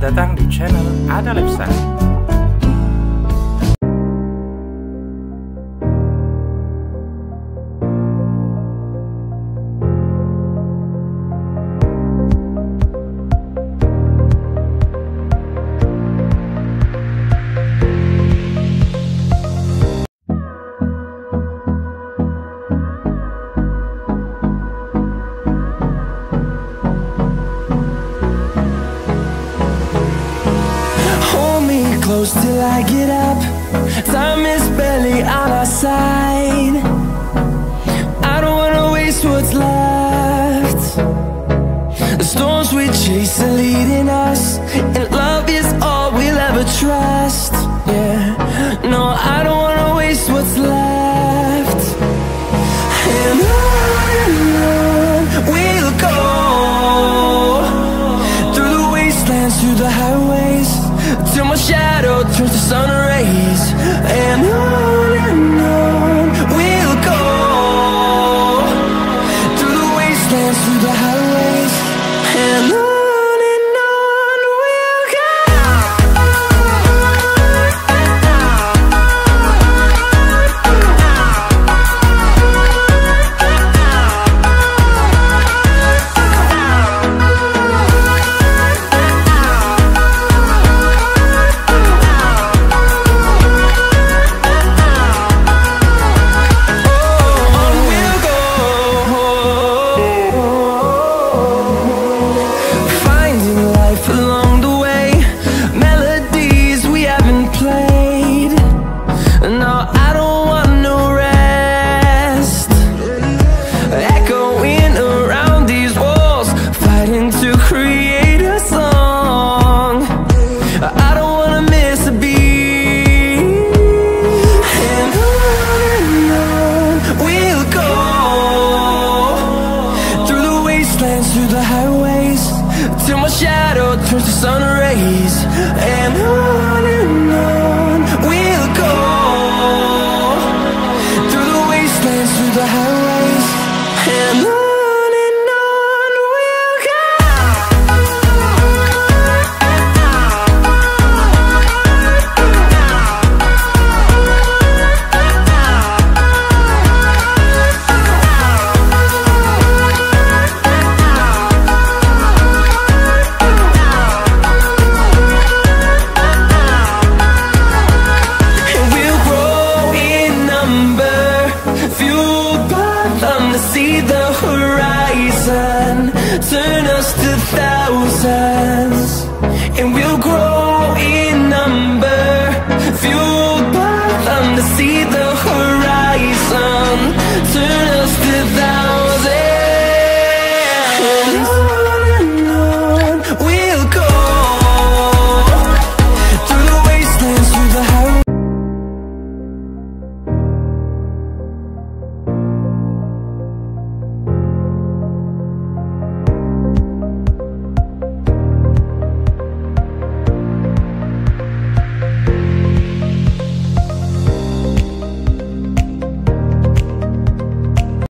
Selamat datang di channel Ada Lepsa. Close till I get up. Time is barely on our side. I don't wanna waste what's left. The storms we chase are leading us, and love is all we'll ever trust. Yeah, no, I don't wanna waste what's left. And on we'll go, through the wastelands, through the highways, till my shadow turns to sun rays. And on